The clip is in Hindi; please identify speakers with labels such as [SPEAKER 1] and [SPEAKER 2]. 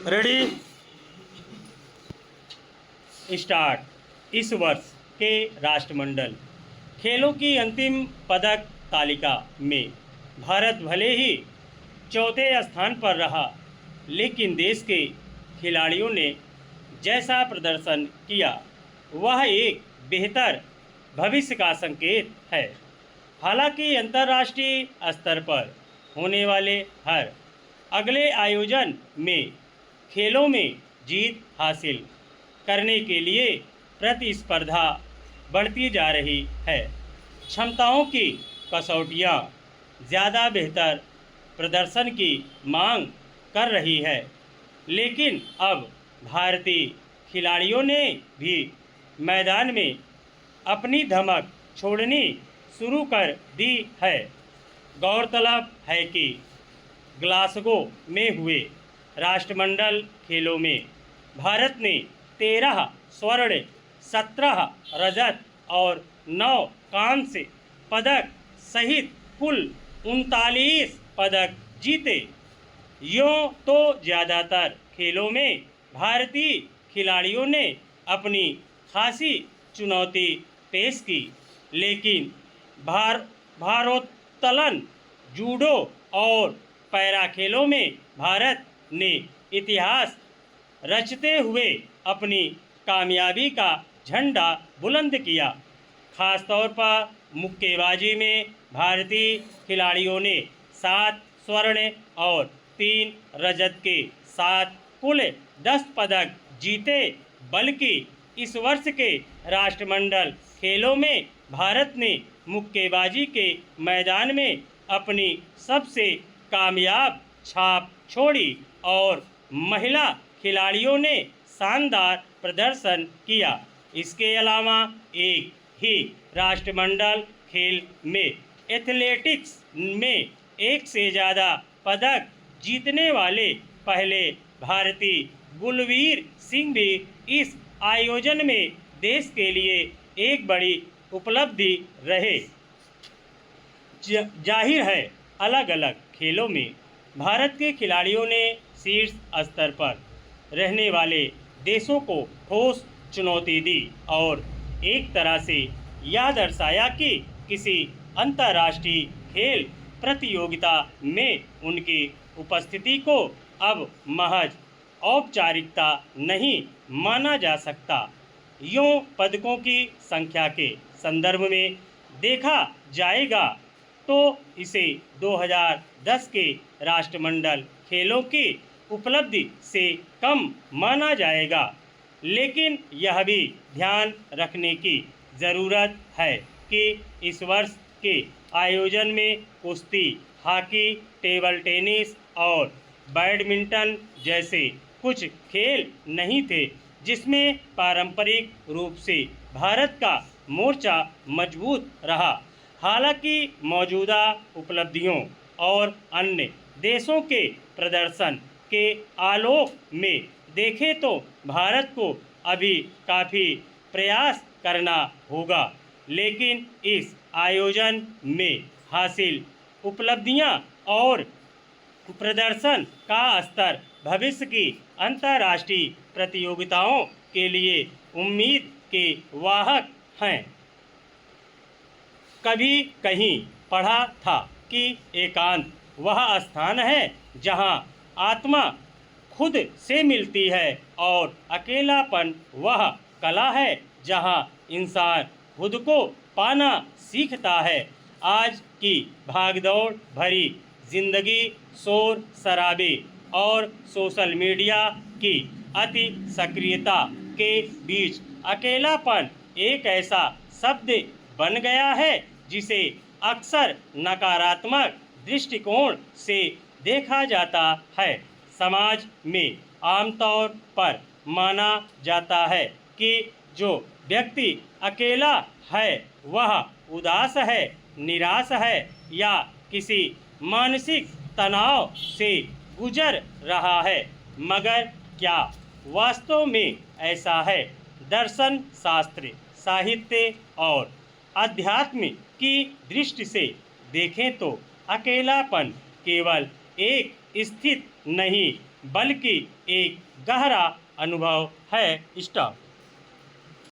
[SPEAKER 1] Ready start. इस वर्ष के राष्ट्रमंडल खेलों की अंतिम पदक तालिका में भारत भले ही चौथे स्थान पर रहा, लेकिन देश के खिलाड़ियों ने जैसा प्रदर्शन किया वह एक बेहतर भविष्य का संकेत है। हालांकि अंतर्राष्ट्रीय स्तर पर होने वाले हर अगले आयोजन में खेलों में जीत हासिल करने के लिए प्रतिस्पर्धा बढ़ती जा रही है। क्षमताओं की कसौटियाँ ज़्यादा बेहतर प्रदर्शन की मांग कर रही है, लेकिन अब भारतीय खिलाड़ियों ने भी मैदान में अपनी धमक छोड़नी शुरू कर दी है। गौरतलब है कि ग्लासगो में हुए राष्ट्रमंडल खेलों में भारत ने 13 स्वर्ण, 17 रजत और 9 कांस्य पदक सहित कुल 39 पदक जीते। यूँ तो ज़्यादातर खेलों में भारतीय खिलाड़ियों ने अपनी खासी चुनौती पेश की, लेकिन भारोत्तोलन, जूडो और पैरा खेलों में भारत ने इतिहास रचते हुए अपनी कामयाबी का झंडा बुलंद किया। खासतौर पर मुक्केबाजी में भारतीय खिलाड़ियों ने 7 स्वर्ण और 3 रजत के साथ कुल 10 पदक जीते। बल्कि इस वर्ष के राष्ट्रमंडल खेलों में भारत ने मुक्केबाजी के मैदान में अपनी सबसे कामयाब छाप छोड़ी और महिला खिलाड़ियों ने शानदार प्रदर्शन किया। इसके अलावा एक ही राष्ट्रमंडल खेल में एथलेटिक्स में एक से ज़्यादा पदक जीतने वाले पहले भारतीय गुलवीर सिंह भी इस आयोजन में देश के लिए एक बड़ी उपलब्धि रहे। जाहिर है, अलग अलग खेलों में भारत के खिलाड़ियों ने शीर्ष स्तर पर रहने वाले देशों को ठोस चुनौती दी और एक तरह से यह दर्शाया कि किसी अंतर्राष्ट्रीय खेल प्रतियोगिता में उनकी उपस्थिति को अब महज औपचारिकता नहीं माना जा सकता। यूँ पदकों की संख्या के संदर्भ में देखा जाएगा तो इसे 2010 के राष्ट्रमंडल खेलों की उपलब्धि से कम माना जाएगा, लेकिन यह भी ध्यान रखने की ज़रूरत है कि इस वर्ष के आयोजन में कुश्ती, हॉकी, टेबल टेनिस और बैडमिंटन जैसे कुछ खेल नहीं थे जिसमें पारंपरिक रूप से भारत का मोर्चा मजबूत रहा। हालांकि मौजूदा उपलब्धियों और अन्य देशों के प्रदर्शन के आलोक में देखें तो भारत को अभी काफ़ी प्रयास करना होगा, लेकिन इस आयोजन में हासिल उपलब्धियां और प्रदर्शन का स्तर भविष्य की अंतर्राष्ट्रीय प्रतियोगिताओं के लिए उम्मीद के वाहक हैं। कभी कहीं पढ़ा था कि एकांत वह स्थान है जहां आत्मा खुद से मिलती है और अकेलापन वह कला है जहां इंसान खुद को पाना सीखता है। आज की भागदौड़ भरी जिंदगी, शोर शराबे और सोशल मीडिया की अति सक्रियता के बीच अकेलापन एक ऐसा शब्द बन गया है जिसे अक्सर नकारात्मक दृष्टिकोण से देखा जाता है। समाज में आमतौर पर माना जाता है कि जो व्यक्ति अकेला है वह उदास है, निराश है या किसी मानसिक तनाव से गुजर रहा है। मगर क्या वास्तव में ऐसा है? दर्शन शास्त्र, साहित्य और अध्यात्म की दृष्टि से देखें तो अकेलापन केवल एक स्थिति नहीं बल्कि एक गहरा अनुभव है। स्टॉप।